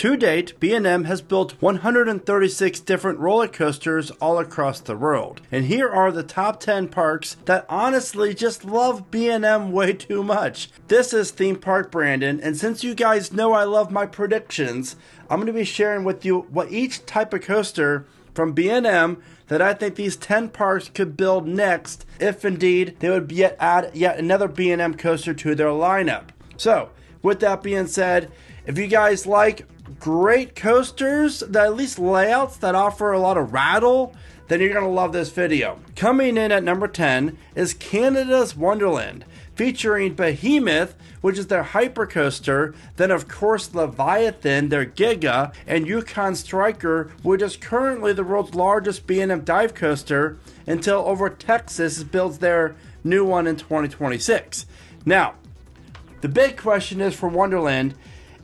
To date, B&M has built 136 different roller coasters all across the world. And here are the top 10 parks that honestly just love B&M way too much. This is Theme Park Brandon, and since you guys know I love my predictions, I'm going to be sharing with you what each type of coaster from B&M that I think these 10 parks could build next, if indeed they would add yet another B&M coaster to their lineup. So, with that being said, if you guys like great coasters, that at least layouts that offer a lot of rattle, then you're going to love this video. Coming in at number 10 is Canada's Wonderland, featuring Behemoth, which is their hyper coaster, then of course Leviathan, their giga, and Yukon Striker, which is currently the world's largest B&M dive coaster until Over Texas builds their new one in 2026. Now, the big question is for Wonderland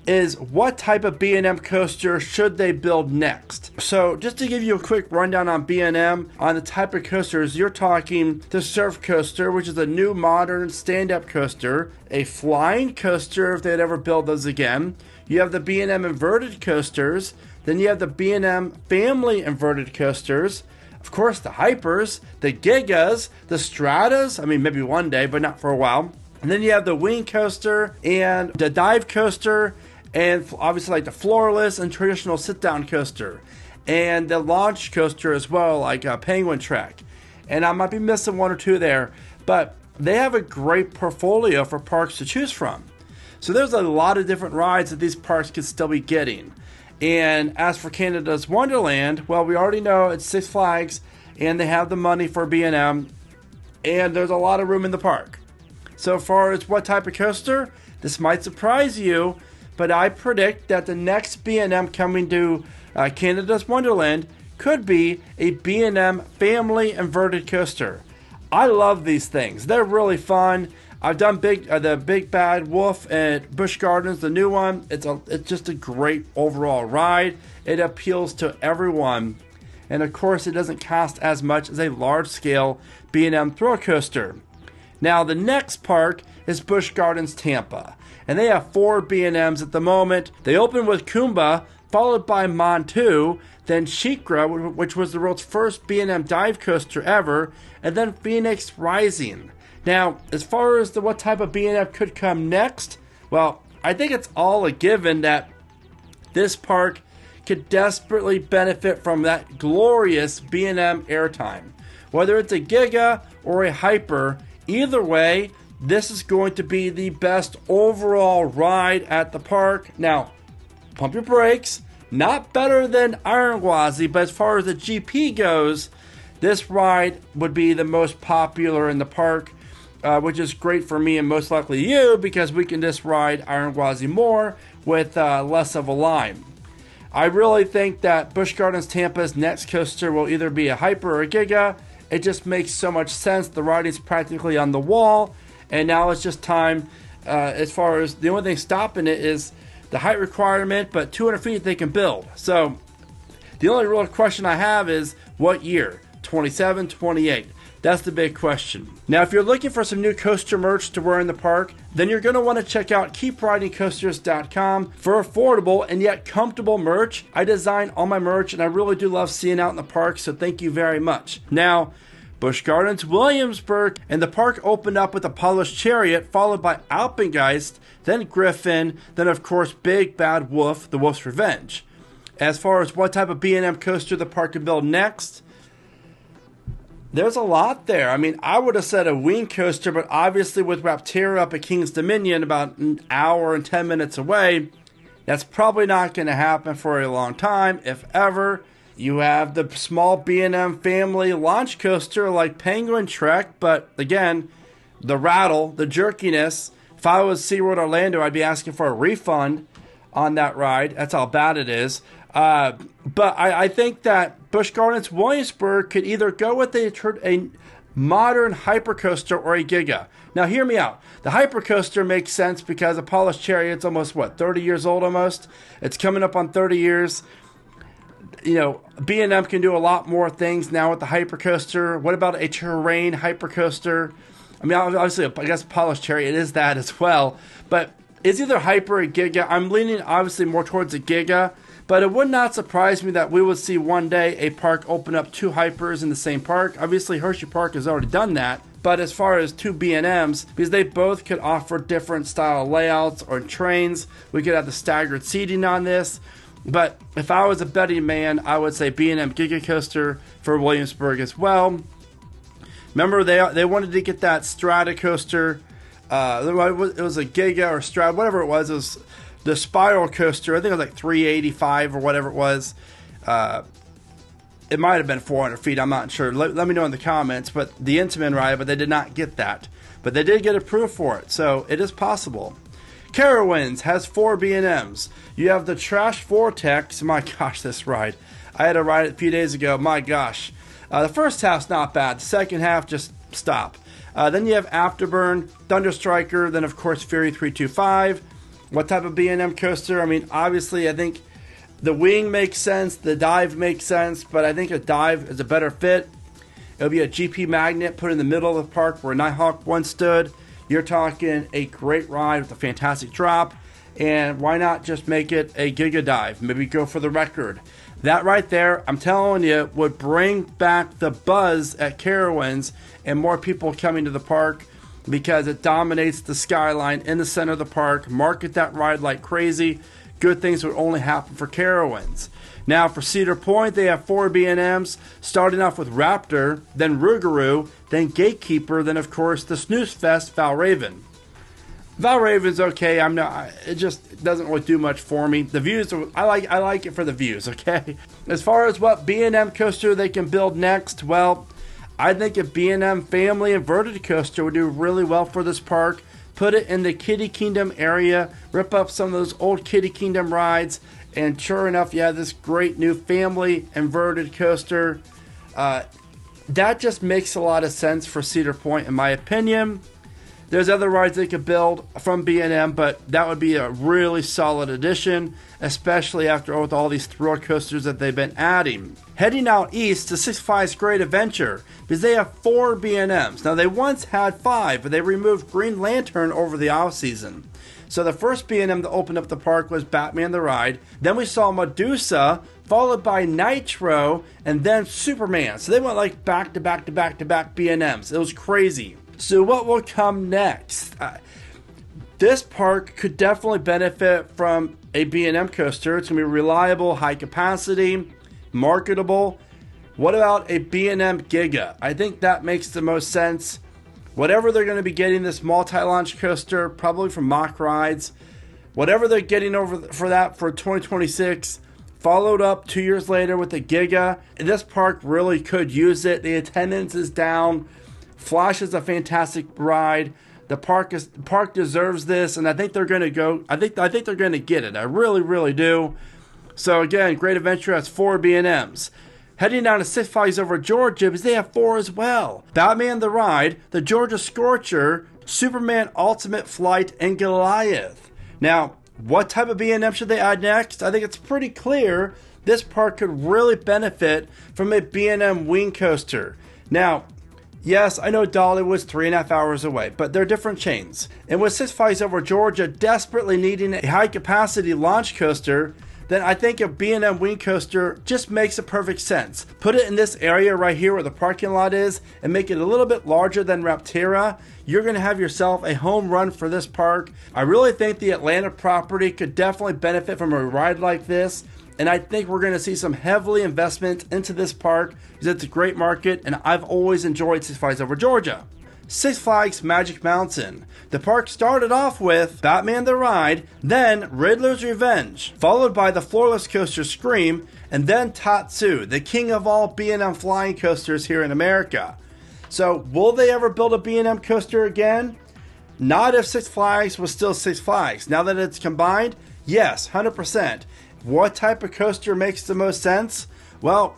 is what type of B&M coaster should they build next? So just to give you a quick rundown on B&M, on the type of coasters, you're talking the Surf Coaster, which is a new modern stand-up coaster, a flying coaster if they'd ever build those again. You have the B&M inverted coasters, then you have the B&M family inverted coasters, of course the hypers, the gigas, the stratas, I mean maybe one day, but not for a while. And then you have the wing coaster and the dive coaster, and obviously like the floorless and traditional sit-down coaster, and the launch coaster as well, like a penguin track. And I might be missing one or two there, but they have a great portfolio for parks to choose from. So there's a lot of different rides that these parks could still be getting. And as for Canada's Wonderland, well, we already know it's Six Flags, and they have the money for B&M, and there's a lot of room in the park. So far as what type of coaster, this might surprise you, but I predict that the next B&M coming to Canada's Wonderland could be a B&M family inverted coaster. I love these things. They're really fun. I've done the Big Bad Wolf at Busch Gardens, the new one. It's just a great overall ride. It appeals to everyone. And of course, it doesn't cost as much as a large-scale B&M thrill coaster. Now, the next park is Busch Gardens Tampa, and they have 4 B&Ms at the moment. They open with Kumba, followed by Montu, then Shikra, which was the world's first B&M dive coaster ever, and then Phoenix Rising. Now, as far as what type of B&M could come next, well, I think it's all a given that this park could desperately benefit from that glorious B&M airtime. Whether it's a giga or a hyper, either way, this is going to be the best overall ride at the park. Now, pump your brakes. Not better than Iron Gwazi, but as far as the GP goes, this ride would be the most popular in the park, which is great for me and most likely you, because we can just ride Iron Gwazi more with less of a line. I really think that Busch Gardens Tampa's next coaster will either be a hyper or a giga. It just makes so much sense. The riding's practically on the wall. And now it's just time, as far as the only thing stopping it is the height requirement, but 200 feet they can build. So the only real question I have is what year? 27, 28? That's the big question. Now, if you're looking for some new coaster merch to wear in the park, then you're going to want to check out keepridingcoasters.com for affordable and yet comfortable merch. I design all my merch, and I really do love seeing it out in the park, so thank you very much. Now, Busch Gardens Williamsburg, and the park opened up with Apollo's Chariot, followed by Alpengeist, then Griffin, then of course Big Bad Wolf, the Wolf's Revenge. As far as what type of B&M coaster the park could build next, there's a lot there. I mean, I would have said a wing coaster, but obviously with Raptera up at King's Dominion about an hour and 10 minutes away, that's probably not going to happen for a long time, if ever. You have the small B&M family launch coaster like Penguin Trek, but again, the rattle, the jerkiness. If I was SeaWorld Orlando, I'd be asking for a refund on that ride. That's how bad it is. But I think that Busch Gardens Williamsburg could either go with a modern hypercoaster or a giga. Now, hear me out. The hypercoaster makes sense because Apollo's Chariot's almost, 30 years old almost? It's coming up on 30 years. You know, B&M can do a lot more things now with the hypercoaster. What about a terrain hypercoaster? I mean, obviously, I guess Apollo's Chariot is that as well. But It's either Hyper or Giga. I'm leaning obviously more towards a Giga, but it would not surprise me that we would see one day a park open up 2 Hypers in the same park. Obviously, Hershey Park has already done that. But as far as 2 B&Ms, because they both could offer different style layouts or trains, we could have the staggered seating on this. But if I was a betting man, I would say B&M Giga Coaster for Williamsburg as well. Remember, they wanted to get that Strata coaster. It was a Giga or Strata, whatever it was. It was the Spiral coaster. I think it was like $385 or whatever it was. It might have been 400 feet. I'm not sure. Let me know in the comments. But the Intamin ride, but they did not get that. But they did get approved for it, so it is possible. Carowinds has 4 B&Ms. You have the Trash Vortex. My gosh, this ride. I had a ride it a few days ago. My gosh. The first half's not bad. The second half, just stop. Then you have Afterburn, Thunder Striker, then of course Fury 325. What type of B&M coaster? I mean, obviously, I think the Wing makes sense. The Dive makes sense. But I think a Dive is a better fit. It'll be a GP magnet put in the middle of the park where Nighthawk once stood. You're talking a great ride with a fantastic drop. And why not just make it a Giga Dive? Maybe go for the record. That right there, I'm telling you, would bring back the buzz at Carowinds and more people coming to the park because it dominates the skyline in the center of the park. Market that ride like crazy. Good things would only happen for Carowinds. Now for Cedar Point, they have 4 B&Ms, starting off with Raptor, then Rougarou, then Gatekeeper, then of course the Snooze Fest Valraven. Valraven's okay. It just doesn't really do much for me. The views, I like it for the views. Okay. As far as what B&M coaster they can build next, well, I think a B&M family inverted coaster would do really well for this park. Put it in the Kiddie Kingdom area, rip up some of those old Kiddie Kingdom rides, and sure enough, you have this great new family inverted coaster. That just makes a lot of sense for Cedar Point, in my opinion. There's other rides they could build from B&M, but that would be a really solid addition, especially after all these thrill coasters that they've been adding. Heading out east to Six Flags Great Adventure, because they have 4 B&Ms. Now, they once had 5, but they removed Green Lantern over the off-season. So the first B&M that opened up the park was Batman the Ride. Then we saw Medusa, followed by Nitro, and then Superman. So they went like back to back to back to back B&Ms. It was crazy. So what will come next? This park could definitely benefit from a B&M coaster. It's going to be reliable, high capacity, marketable. What about a B&M Giga? I think that makes the most sense. Whatever they're going to be getting this multi-launch coaster, probably from Mock Rides. Whatever they're getting over for that for 2026, followed up 2 years later with the Giga. This park really could use it. The attendance is down. Flash is a fantastic ride. The park deserves this, and I think they're going to go. I think they're going to get it. I really, really do. So again, Great Adventure has 4 B&Ms. Heading down to Six Flags Over Georgia, because they have 4 as well. Batman the Ride, the Georgia Scorcher, Superman Ultimate Flight, and Goliath. Now, what type of B&M should they add next? I think it's pretty clear this park could really benefit from a B&M Wing coaster. Now, yes, I know Dollywood's 3.5 hours away, but they're different chains. And with Six Flags Over Georgia desperately needing a high-capacity launch coaster, then I think a B&M Wing coaster just makes a perfect sense. Put it in this area right here where the parking lot is and make it a little bit larger than Raptera. You're going to have yourself a home run for this park. I really think the Atlanta property could definitely benefit from a ride like this. And I think we're going to see some heavily investment into this park because it's a great market, and I've always enjoyed Six Flags Over Georgia. Six Flags Magic Mountain. The park started off with Batman the Ride, then Riddler's Revenge, followed by the floorless coaster Scream, and then Tatsu, the king of all B&M flying coasters here in America. So, will they ever build a B&M coaster again? Not if Six Flags was still Six Flags. Now that it's combined, yes, 100%. What type of coaster makes the most sense? Well,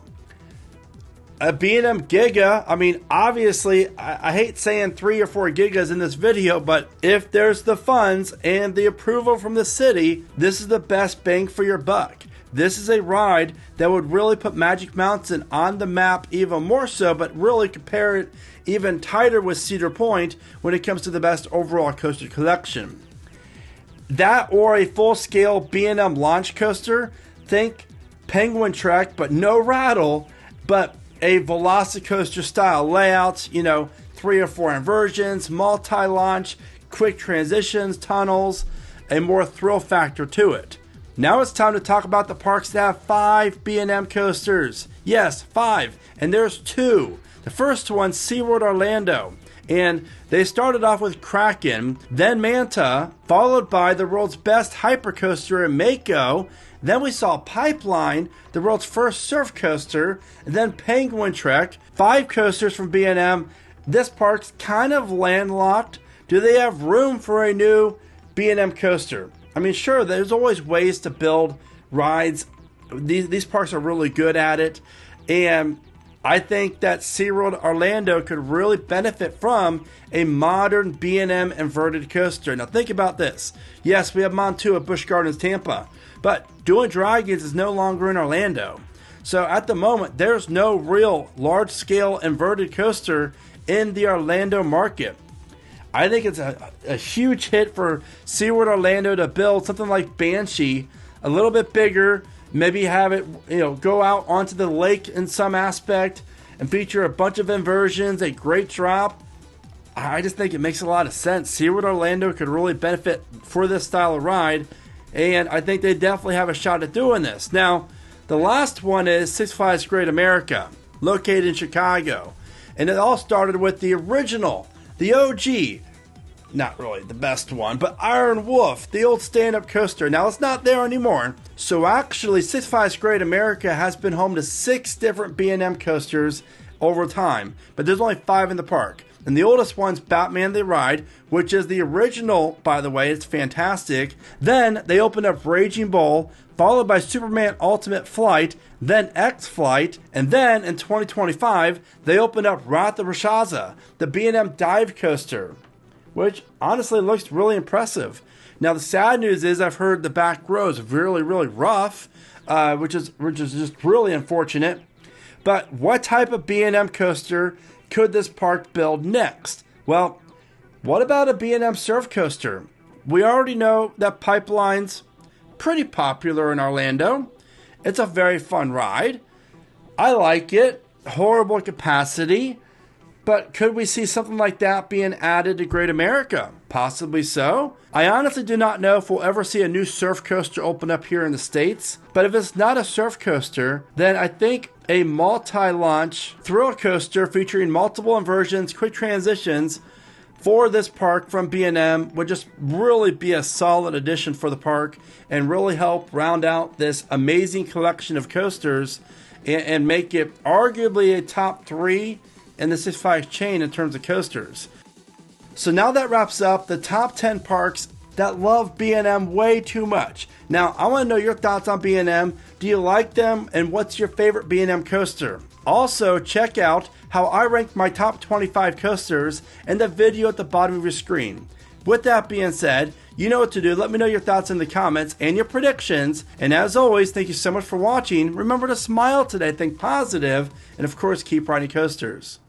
a B&M Giga. I mean, obviously, I hate saying 3 or 4 gigas in this video, but if there's the funds and the approval from the city, this is the best bang for your buck. This is a ride that would really put Magic Mountain on the map even more so, but really compare it even tighter with Cedar Point when it comes to the best overall coaster collection. That or a full-scale B&M launch coaster. Think Penguin Trek, but no rattle, but a Velocicoaster style layouts, 3 or 4 inversions, multi-launch, quick transitions, tunnels, a more thrill factor to it. Now it's time to talk about the parks that have 5 B&M coasters. Yes, 5, and there's 2. The first one, SeaWorld Orlando, and they started off with Kraken, then Manta, followed by the world's best hypercoaster in Mako. Then we saw Pipeline, the world's first surf coaster, and then Penguin Trek. 5 coasters from B&M. This park's kind of landlocked. Do they have room for a new B&M coaster? I mean, sure, there's always ways to build rides. These parks are really good at it. And I think that SeaWorld Orlando could really benefit from a modern B&M inverted coaster. Now think about this. Yes, we have Montu at Busch Gardens Tampa, but Doing Dragons is no longer in Orlando. So at the moment, there's no real large-scale inverted coaster in the Orlando market. I think it's a huge hit for SeaWorld Orlando to build something like Banshee, a little bit bigger, maybe have it go out onto the lake in some aspect and feature a bunch of inversions, a great drop. I just think it makes a lot of sense. SeaWorld Orlando could really benefit for this style of ride, and I think they definitely have a shot at doing this. Now, the last one is Six Flags Great America, located in Chicago. And it all started with the original, the OG, not really the best one, but Iron Wolf, the old stand-up coaster. Now, it's not there anymore. So actually, Six Flags Great America has been home to 6 different B&M coasters over time, but there's only 5 in the park. And the oldest one's Batman the Ride, which is the original, by the way. It's fantastic. Then they opened up Raging Bull, followed by Superman Ultimate Flight, then X-Flight, and then in 2025, they opened up Wrath of Rashaza, the B&M dive coaster, which honestly looks really impressive. Now, the sad news is I've heard the back row is really, really rough, which is just really unfortunate. But what type of B&M coaster could this park build next? Well, what about a B&M surf coaster? We already know that Pipeline's pretty popular in Orlando. It's a very fun ride. I like it. Horrible capacity. But could we see something like that being added to Great America? Possibly so. I honestly do not know if we'll ever see a new surf coaster open up here in the States. But if it's not a surf coaster, then I think a multi-launch thrill coaster featuring multiple inversions, quick transitions for this park from B&M would just really be a solid addition for the park and really help round out this amazing collection of coasters and make it arguably a top 3 in the Six Flags chain in terms of coasters. So now that wraps up the top 10 parks that love B&M way too much. Now, I want to know your thoughts on B&M. Do you like them? And what's your favorite B&M coaster? Also, check out how I ranked my top 25 coasters in the video at the bottom of your screen. With that being said, you know what to do. Let me know your thoughts in the comments and your predictions. And as always, thank you so much for watching. Remember to smile today, think positive, and of course, keep riding coasters.